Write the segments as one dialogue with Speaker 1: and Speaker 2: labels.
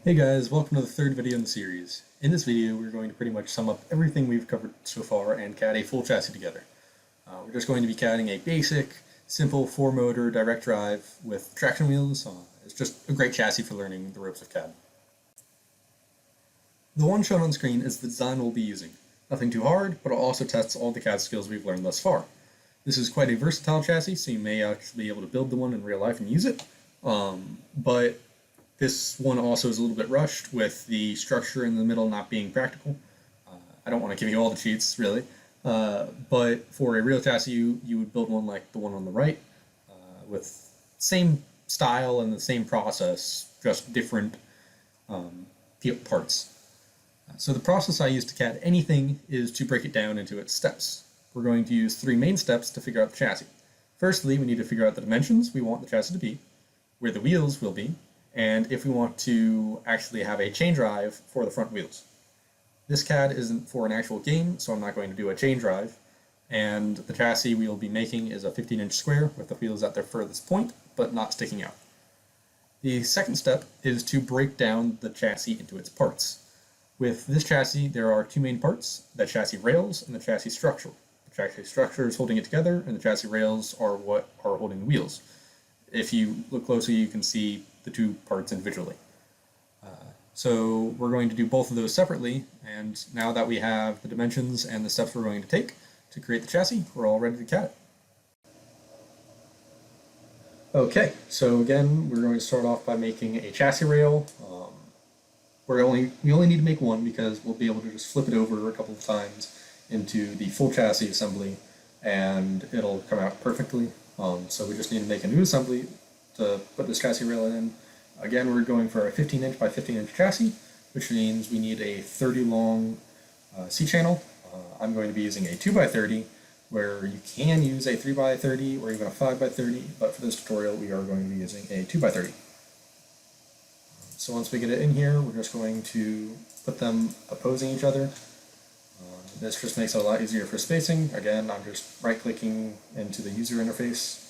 Speaker 1: Hey guys, welcome to the third video in the series. In this video, we're going to pretty much sum up everything we've covered so far and CAD a full chassis together. We're just going to be CADing a basic, simple 4-motor direct drive with traction wheels. It's just a great chassis for learning the ropes of CAD. The one shown on screen is the design we'll be using. Nothing too hard, but it also tests all the CAD skills we've learned thus far. This is quite a versatile chassis, so you may actually be able to build the one in real life and use it, but this one also is a little bit rushed with the structure in the middle not being practical. I don't want to give you all the cheats, really, but for a real chassis, you would build one like the one on the right, with same style and the same process, just different parts. So the process I use to CAD anything is to break it down into its steps. We're going to use 3 main steps to figure out the chassis. Firstly, we need to figure out the dimensions we want the chassis to be, where the wheels will be, and if we want to actually have a chain drive for the front wheels. This CAD isn't for an actual game, so I'm not going to do a chain drive, and the chassis we will be making is a 15-inch square with the wheels at their furthest point, but not sticking out. The second step is to break down the chassis into its parts. With this chassis, there are 2 main parts, the chassis rails and the chassis structure. The chassis structure is holding it together, and the chassis rails are what are holding the wheels. If you look closely, you can see the 2 parts individually. So we're going to do both of those separately, and now that we have the dimensions and the steps we're going to take to create the chassis, we're all ready to CAD it. Okay, so again, we're going to start off by making a chassis rail. We only need to make one because we'll be able to just flip it over a couple of times into the full chassis assembly, and it'll come out perfectly. So we just need to make a new assembly to put this chassis rail in. Again, we're going for a 15-inch by 15-inch chassis, which means we need a 30 long C-channel. I'm going to be using a 2x30, where you can use a 3x30 or even a 5x30, but for this tutorial we are going to be using a 2x30. So once we get it in here, we're just going to put them opposing each other. This just makes it a lot easier for spacing. Again, I'm just right-clicking into the user interface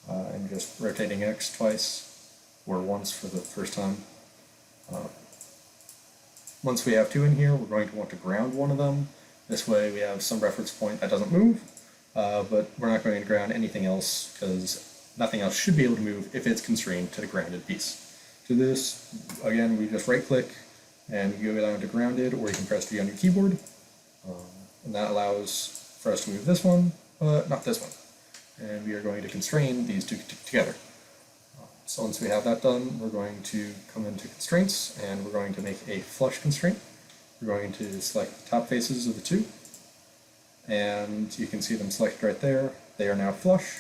Speaker 1: and just rotating X twice, or once for the first time. Once we have 2 in here, we're going to want to ground one of them. This way we have some reference point that doesn't move, but we're not going to ground anything else because nothing else should be able to move if it's constrained to the grounded piece. To this, again, we just right-click and you go down to grounded, or you can press V on your keyboard. And that allows for us to move this one, but not this one. And we are going to constrain these 2 together. So once we have that done, we're going to come into constraints, and we're going to make a flush constraint. We're going to select the top faces of the 2, and you can see them selected right there. They are now flush.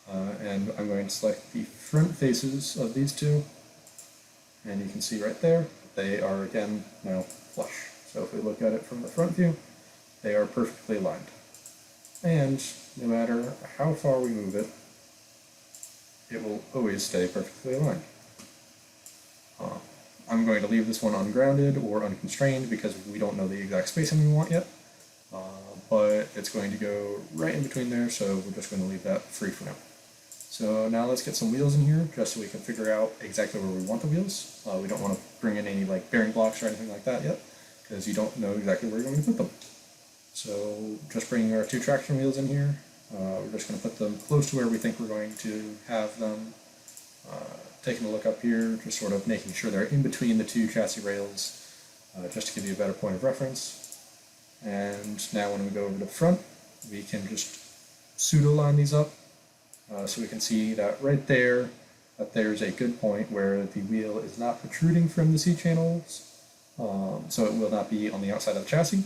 Speaker 1: And I'm going to select the front faces of these 2, and you can see right there, they are again now flush. So if we look at it from the front view, they are perfectly aligned. And no matter how far we move it, it will always stay perfectly aligned. I'm going to leave this one ungrounded or unconstrained because we don't know the exact spacing we want yet, but it's going to go right in between there, so we're just going to leave that free for now. So now let's get some wheels in here just so we can figure out exactly where we want the wheels. We don't want to bring in any bearing blocks or anything like that yet, because you don't know exactly where you're going to put them. So just bringing our 2 traction wheels in here, we're just going to put them close to where we think we're going to have them. Taking a look up here, just sort of making sure they're in between the 2 chassis rails, just to give you a better point of reference. And now when we go over to the front, we can just pseudo-line these up, so we can see that right there, that there's a good point where the wheel is not protruding from the C-channels, so it will not be on the outside of the chassis,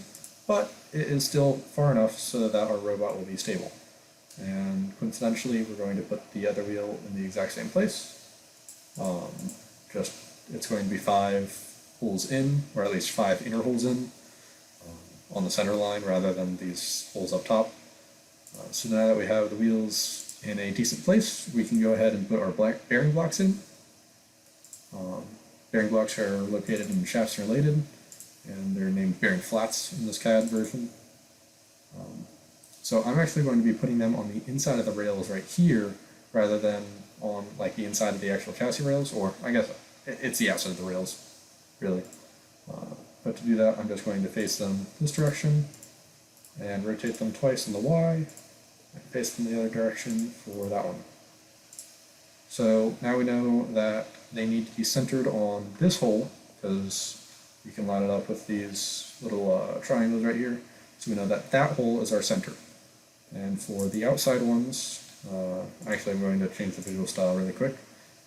Speaker 1: but it is still far enough so that our robot will be stable. And coincidentally, we're going to put the other wheel in the exact same place. It's going to be 5 holes in, or at least 5 inner holes in, on the center line rather than these holes up top. So now that we have the wheels in a decent place, we can go ahead and put our bearing blocks in. Bearing blocks are located in shafts related, and they're named bearing flats in this CAD version. So I'm actually going to be putting them on the inside of the rails right here, rather than on like the inside of the actual chassis rails, or I guess it's the outside of the rails. really. But to do that, I'm just going to face them this direction and rotate them twice on the Y, and face them the other direction for that one. So now we know that they need to be centered on this hole, because you can line it up with these little triangles right here. So we know that that hole is our center. And for the outside ones, actually I'm going to change the visual style really quick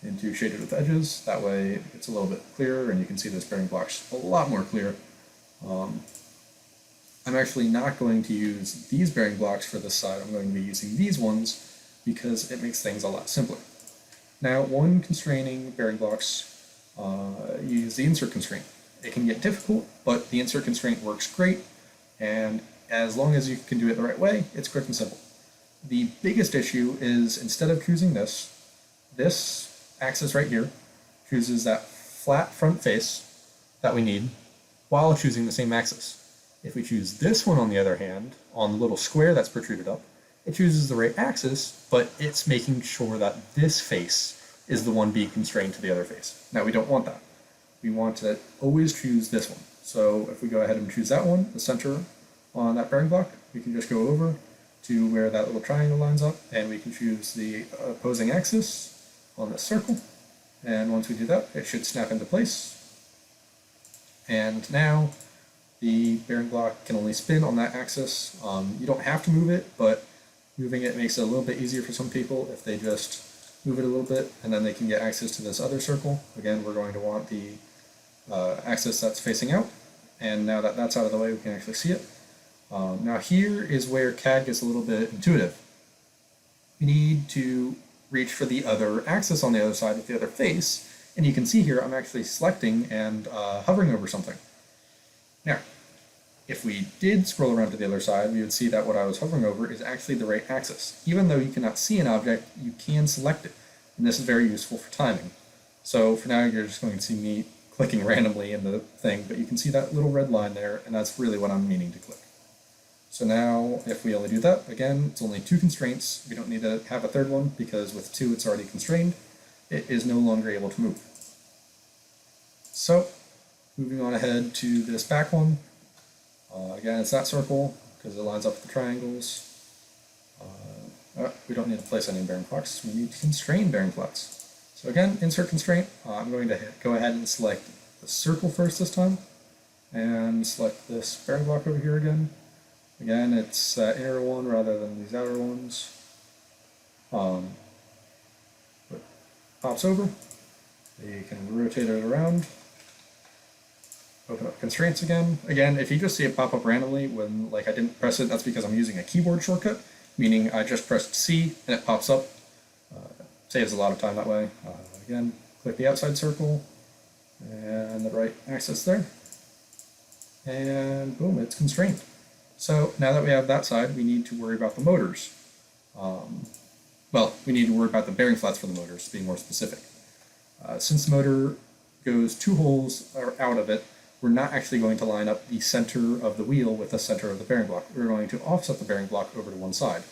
Speaker 1: into shaded with edges. That way it's a little bit clearer and you can see those bearing blocks a lot more clear. I'm actually not going to use these bearing blocks for this side. I'm going to be using these ones because it makes things a lot simpler. Now, one constraining bearing blocks, use the insert constraint. It can get difficult, but the insert constraint works great, and as long as you can do it the right way, it's quick and simple. The biggest issue is instead of choosing this axis right here chooses that flat front face that we need while choosing the same axis. If we choose this one, on the other hand, on the little square that's protruded up, it chooses the right axis, but it's making sure that this face is the one being constrained to the other face. Now, we don't want that. We want to always choose this one. So if we go ahead and choose that one, the center on that bearing block, we can just go over to where that little triangle lines up, and we can choose the opposing axis on this circle. And once we do that, it should snap into place. And now the bearing block can only spin on that axis. You don't have to move it, but moving it makes it a little bit easier for some people if they just move it a little bit, and then they can get access to this other circle. Again, we're going to want the axis that's facing out, and now that that's out of the way, we can actually see it. Now here is where CAD gets a little bit intuitive. We need to reach for the other axis on the other side with the other face, and you can see here I'm actually selecting and hovering over something. Now, if we did scroll around to the other side, we would see that what I was hovering over is actually the right axis. Even though you cannot see an object, you can select it, and this is very useful for timing. So for now, you're just going to see me clicking randomly in the thing, but you can see that little red line there, and that's really what I'm meaning to click. So now, if we only do that, again, it's only 2 constraints. We don't need to have a third one, because with 2 it's already constrained. It is no longer able to move. So, moving on ahead to this back one. Again, it's that circle, because it lines up with the triangles. We don't need to place any bearing blocks. We need to constrain bearing flats. So again, insert constraint. I'm going to go ahead and select the circle first this time, and select this bearing block over here again. Again, it's inner one rather than these outer ones. It pops over. You can rotate it around. Open up constraints again. Again, if you just see it pop up randomly when I didn't press it, that's because I'm using a keyboard shortcut, meaning I just pressed C and it pops up. Saves a lot of time that way. Again, click the outside circle and the right axis there. And boom, it's constrained. So now that we have that side, we need to worry about the motors. Well, we need to worry about the bearing flats for the motors, to be more specific. Since the motor goes 2 holes out of it, we're not actually going to line up the center of the wheel with the center of the bearing block. We're going to offset the bearing block over to one side.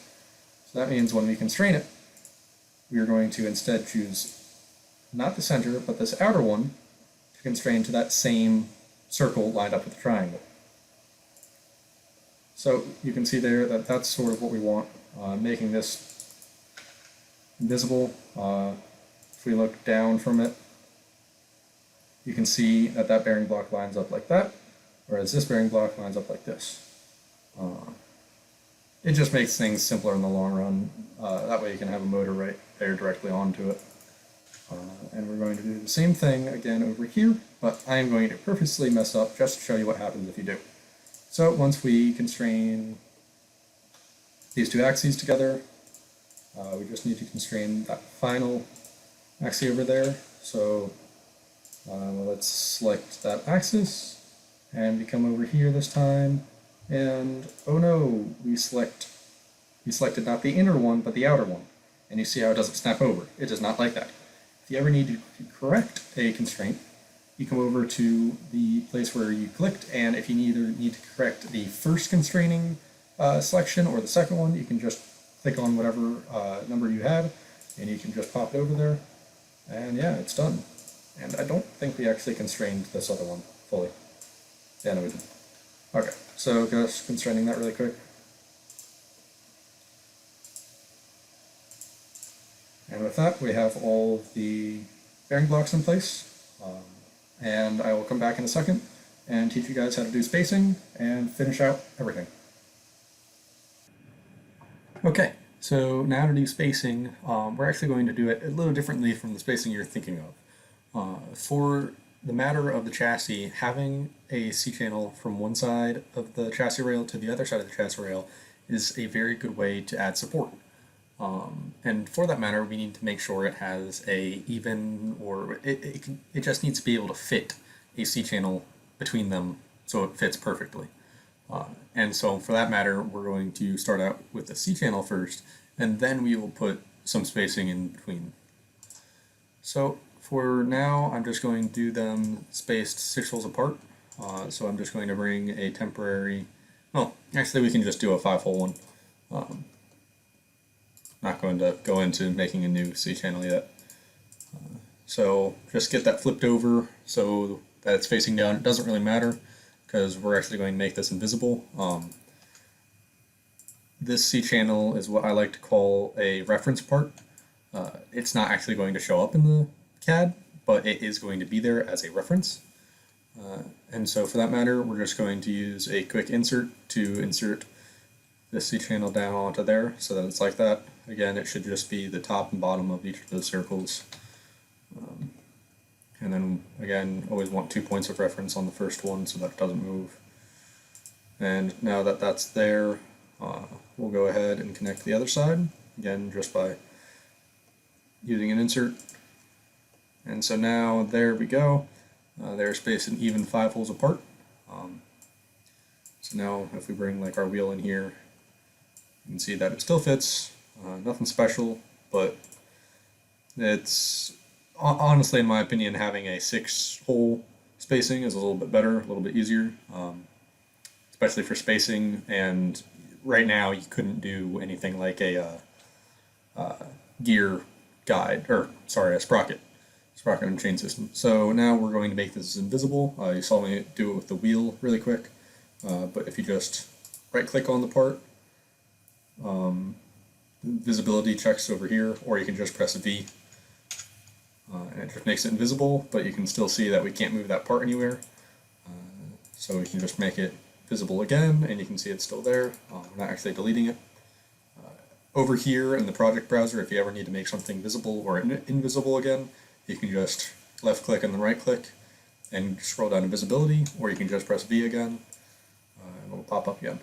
Speaker 1: So that means when we constrain it, we are going to instead choose not the center, but this outer one to constrain to that same circle lined up with the triangle. So you can see there that that's sort of what we want, making this invisible. If we look down from it, you can see that that bearing block lines up like that, whereas this bearing block lines up like this. It just makes things simpler in the long run. That way you can have a motor right there directly onto it. And we're going to do the same thing again over here, but I am going to purposely mess up just to show you what happens if you do. So once we constrain these 2 axes together, we just need to constrain that final axis over there. So let's select that axis, and we come over here this time, and oh no, we selected not the inner one, but the outer one. And you see how it doesn't snap over. It does not like that. If you ever need to correct a constraint, you come over to the place where you clicked, and if you either need to correct the first constraining selection or the second one, you can just click on whatever number you had, and you can just pop it over there, and yeah, it's done. And I don't think we actually constrained this other one fully. Yeah, no, we did. Okay, so just constraining that really quick. And with that, we have all the bearing blocks in place. And I will come back in a second and teach you guys how to do spacing and finish out everything. Okay, so now to do spacing, we're actually going to do it a little differently from the spacing you're thinking of. For the matter of the chassis, having a C-channel from one side of the chassis rail to the other side of the chassis rail is a very good way to add support. And for that matter, we need to make sure it has a even, or it just needs to be able to fit a C-channel between them so it fits perfectly. And so for that matter, we're going to start out with the C-channel first, and then we will put some spacing in between. So for now, I'm just going to do them spaced 6 holes apart. So I'm just going to bring a temporary, well, actually we can just do a 5-hole one. Not going to go into making a new C-channel yet. So just get that flipped over so that it's facing down. It doesn't really matter because we're actually going to make this invisible. This C-channel is what I like to call a reference part. It's not actually going to show up in the CAD, but it is going to be there as a reference. And so for that matter, we're just going to use a quick insert to insert this C-channel down onto there so that it's like that. Again, it should just be the top and bottom of each of those circles. And then again, always want 2 points of reference on the first one so that it doesn't move. And now that that's there, we'll go ahead and connect the other side, again just by using an insert. And so now there we go. They're spaced an even 5 holes apart. So now if we bring like our wheel in here, you can see that it still fits. Nothing special, but it's honestly, in my opinion, having a 6-hole spacing is a little bit better, a little bit easier, especially for spacing. And right now, you couldn't do anything like a gear guide, or sorry, a sprocket and chain system. So now we're going to make this invisible. You saw me do it with the wheel really quick, but if you just right-click on the part, visibility checks over here, or you can just press V, and it just makes it invisible, but you can still see that we can't move that part anywhere. So we can just make it visible again, and you can see it's still there. We're not actually deleting it. Over here in the project browser, if you ever need to make something visible or invisible again, you can just left click and then right click and scroll down to visibility, or you can just press V again, and it'll pop up again.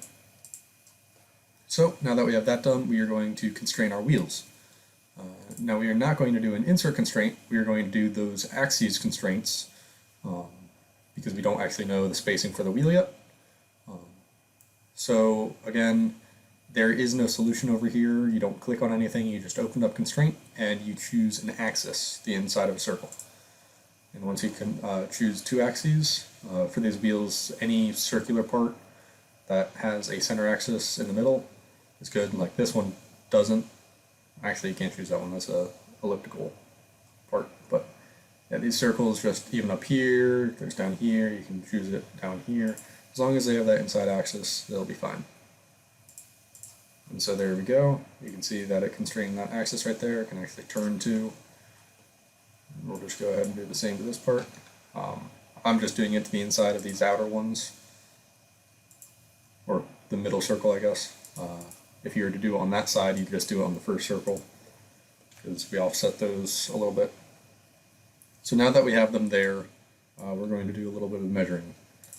Speaker 1: So now that we have that done, we are going to constrain our wheels. Now we are not going to do an insert constraint, we are going to do those axes constraints because we don't actually know the spacing for the wheel yet. So again, there is no solution over here. You don't click on anything, you just open up constraint and you choose an axis, the inside of a circle. And once you can choose 2 axes, for these wheels, any circular part that has a center axis in the middle is good. Like this one doesn't. Actually, you can't choose that one, that's a elliptical part. But yeah, these circles just even up here, there's down here, you can choose it down here. As long as they have that inside axis, they'll be fine. And so there we go. You can see that it constrained that axis right there. It can actually turn to. And we'll just go ahead and do the same to this part. I'm just doing it to the inside of these outer ones, or the middle circle, I guess. If you were to do it on that side, you just do it on the first circle, because we offset those a little bit. So now that we have them there, we're going to do a little bit of measuring,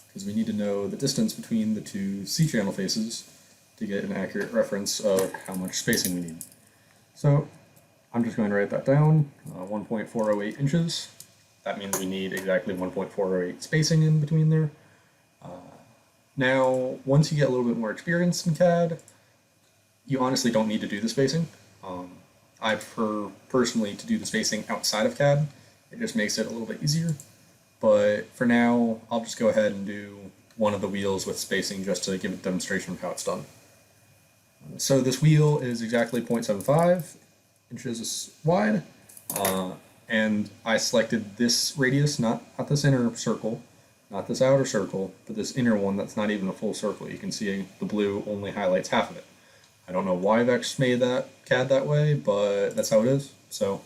Speaker 1: because we need to know the distance between the 2 C-channel faces to get an accurate reference of how much spacing we need. So I'm just going to write that down, 1.408 inches. That means we need exactly 1.408 spacing in between there. Now, once you get a little bit more experience in CAD, you honestly don't need to do the spacing. I prefer personally to do the spacing outside of CAD. It just makes it a little bit easier. But for now, I'll just go ahead and do one of the wheels with spacing just to give a demonstration of how it's done. So this wheel is exactly 0.75 inches wide. and I selected this radius, not this inner circle, not this outer circle, but this inner one that's not even a full circle. You can see the blue only highlights half of it. I don't know why VEX made that CAD that way, but that's how it is. So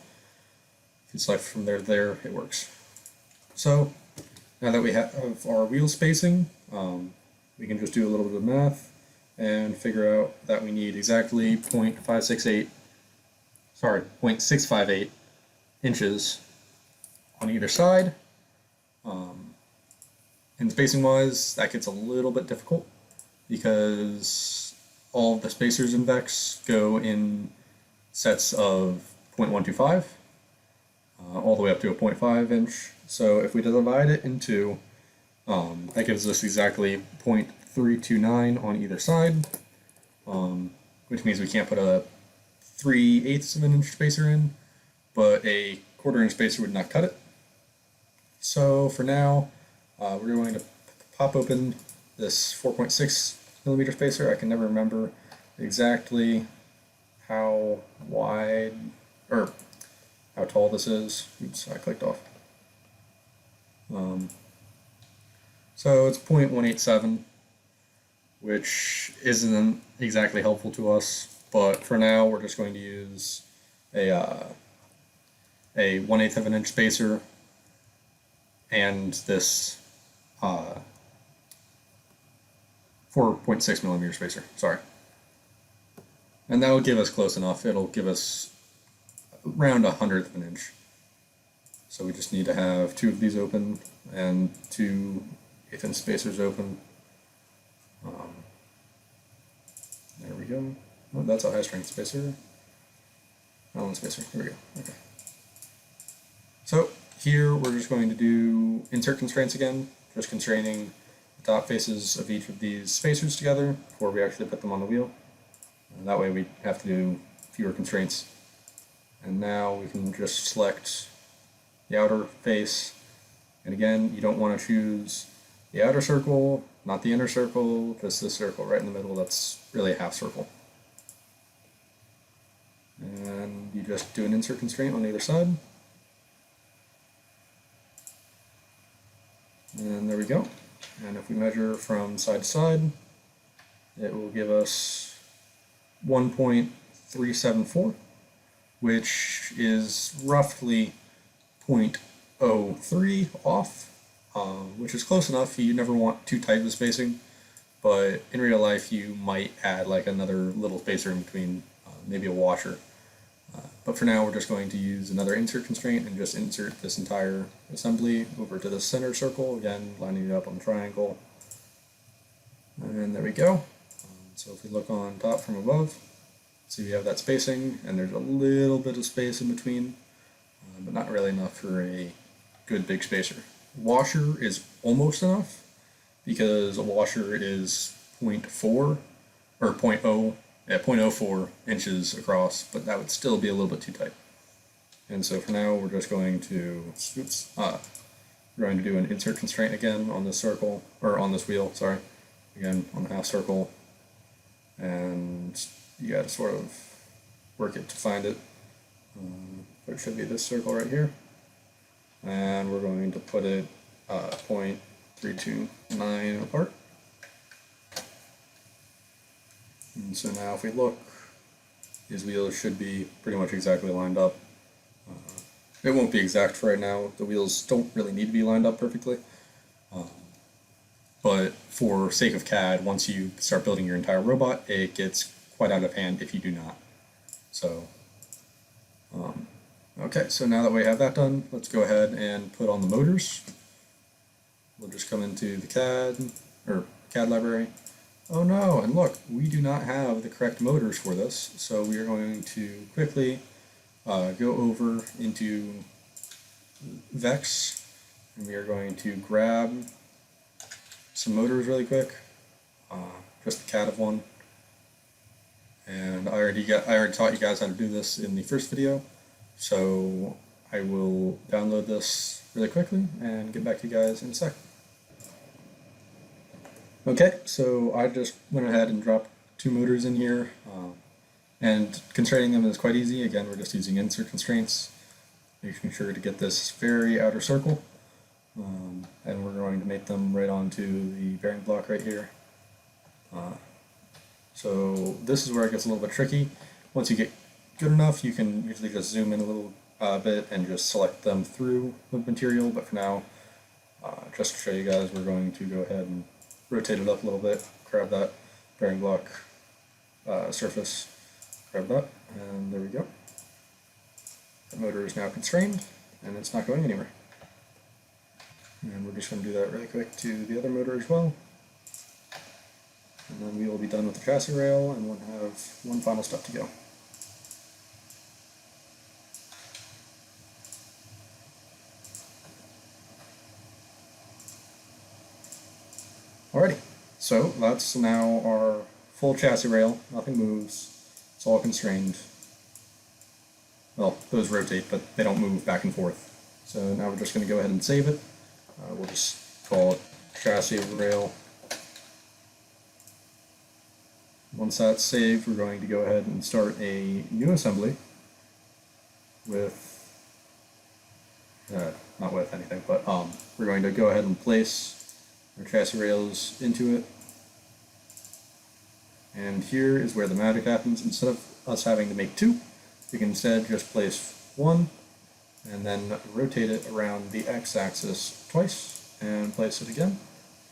Speaker 1: if you select from there to there, it works. So now that we have our wheel spacing, we can just do a little bit of math and figure out that we need exactly 0.658 inches on either side. And spacing wise, that gets a little bit difficult because all of the spacers in VEX go in sets of 0.125 all the way up to a 0.5 inch. So if we divide it in two, that gives us exactly 0.329 on either side, which means we can't put a 3/8 of an inch spacer in, but a 1/4 inch spacer would not cut it. So for now, we're going to pop open this 4.6 millimeter spacer. I can never remember exactly how wide or how tall this is. Oops, I clicked off. So it's 0.187, which isn't exactly helpful to us, but for now we're just going to use a 1/8 of an inch spacer and this 4.6 millimeter spacer, sorry. And that will give us close enough. It'll give us around 1/100 of an inch. So we just need to have two of these open and two 1/8 inch spacers open. There we go. Oh, that's a high strength spacer. Allen spacer. Here we go. Okay. So here we're just going to do insert constraints again, just constraining the top faces of each of these spacers together before we actually put them on the wheel. And that way we have to do fewer constraints. And now we can just select the outer face. And again, you don't want to choose the outer circle, not the inner circle, just this circle right in the middle. That's really a half circle. And you just do an insert constraint on either side. And there we go. And if we measure from side to side, it will give us 1.374, which is roughly 0.03 off, which is close enough. You never want too tight of a spacing, but in real life you might add like another little spacer in between, maybe a washer. But for now we're just going to use another insert constraint and just insert this entire assembly over to the center circle, again lining it up on the triangle. And there we go. So if we look on top from above, see we have that spacing, and there's a little bit of space in between, but not really enough for a good big spacer. Washer is almost enough, because a washer is 0.4 or 0.04 inches across, but that would still be a little bit too tight. And so for now we're just going to we're going to do an insert constraint again on this circle, or on this wheel, sorry, again on the half circle, and you got to sort of work it to find it. But it should be this circle right here, and we're going to put it 0.329 apart. And so now if we look, these wheels should be pretty much exactly lined up. It won't be exact for right now. The wheels don't really need to be lined up perfectly. But for sake of CAD, once you start building your entire robot, it gets quite out of hand if you do not. So, okay, so now that we have that done, let's go ahead and put on the motors. We'll just come into the CAD library. Oh no, and look, we do not have the correct motors for this, so we are going to quickly go over into VEX, and we are going to grab some motors really quick, just the CAD of one. And I already taught you guys how to do this in the first video, so I will download this really quickly and get back to you guys in a sec. Okay, so I just went ahead and dropped two motors in here, and constraining them is quite easy. Again, we're just using insert constraints. making sure to get this very outer circle. And we're going to make them right onto the bearing block right here. So this is where it gets a little bit tricky. Once you get good enough, you can usually just zoom in a little bit and just select them through the material, but for now, just to show you guys, we're going to go ahead and rotate it up a little bit, grab that bearing block surface, grab that, and there we go. The motor is now constrained, and it's not going anywhere. And we're just going to do that really quick to the other motor as well. And then we will be done with the chassis rail, and we'll have one final step to go. Alrighty, so that's now our full chassis rail. Nothing moves. It's all constrained. Well, those rotate, but they don't move back and forth. So now we're just going to go ahead and save it. We'll just call it chassis rail. Once that's saved, we're going to go ahead and start a new assembly with, not with anything, but we're going to go ahead and place our chassis rails into it. And here is where the magic happens. Instead of us having to make two, we can instead just place one and then rotate it around the x-axis twice and place it again.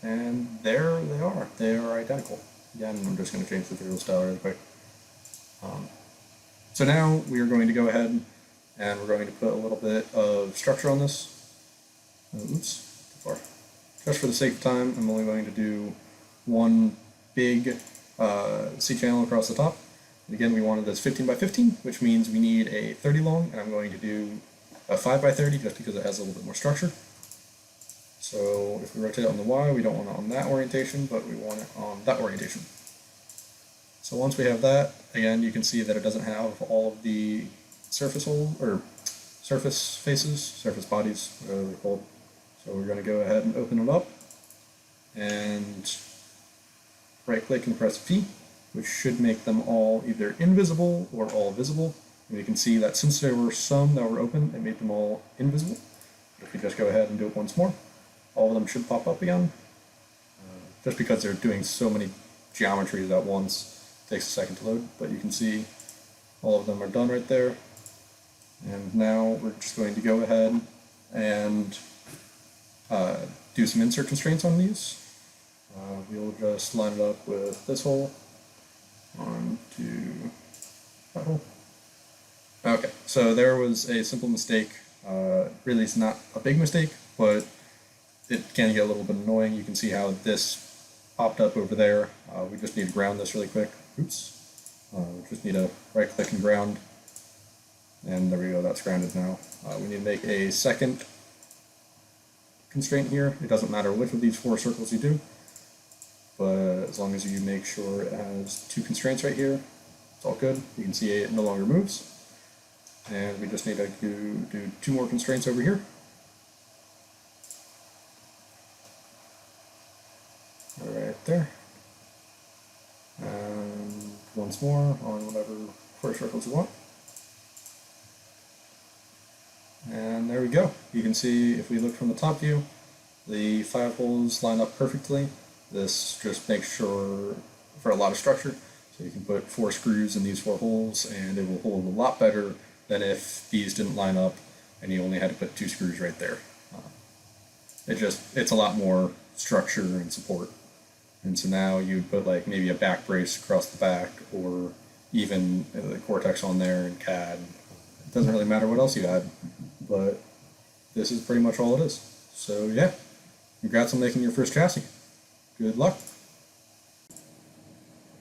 Speaker 1: And there they are. They are identical. Again, I'm just going to change the material style really quick. So now we are going to go ahead and we're going to put a little bit of structure on this. Oops, too far. Just for the sake of time, I'm only going to do one big C-channel across the top. And again, we wanted this 15 by 15, which means we need a 30 long, and I'm going to do a 5 by 30 just because it has a little bit more structure. So if we rotate it on the Y, we don't want it on that orientation, but we want it on that orientation. So once we have that, again, you can see that it doesn't have all of the surface faces, surface bodies, whatever they're called. So we're going to go ahead and open it up and right-click and press V, which should make them all either invisible or all visible. And you can see that since there were some that were open, it made them all invisible. But if we just go ahead and do it once more, all of them should pop up again. Just because they're doing so many geometries at once, it takes a second to load, but you can see all of them are done right there. And now we're just going to go ahead and do some insert constraints on these. We'll just line it up with this hole onto that hole. Okay, so there was a simple mistake. Really, it's not a big mistake, but it can get a little bit annoying. You can see how this popped up over there. We just need to ground this really quick. Oops. We just need to right-click and ground. And there we go, that's grounded now. We need to make a second constraint here. It doesn't matter which of these four circles you do, but as long as you make sure it has two constraints right here, it's all good. You can see it no longer moves. And we just need to do two more constraints over here. Right there. And once more on whatever four circles you want. And there we go. You can see if we look from the top view, the 5 holes line up perfectly. This just makes sure for a lot of structure. So you can put 4 screws in these 4 holes and it will hold a lot better than if these didn't line up and you only had to put 2 screws right there. It's a lot more structure and support. And so now you'd put like maybe a back brace across the back or even the Cortex on there in CAD. It doesn't really matter what else you add, but this is pretty much all it is. So yeah, congrats on making your first chassis. Good luck.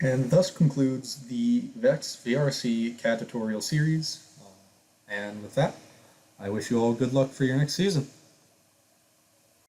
Speaker 1: And thus concludes the VEX VRC CAD tutorial series. And with that, I wish you all good luck for your next season.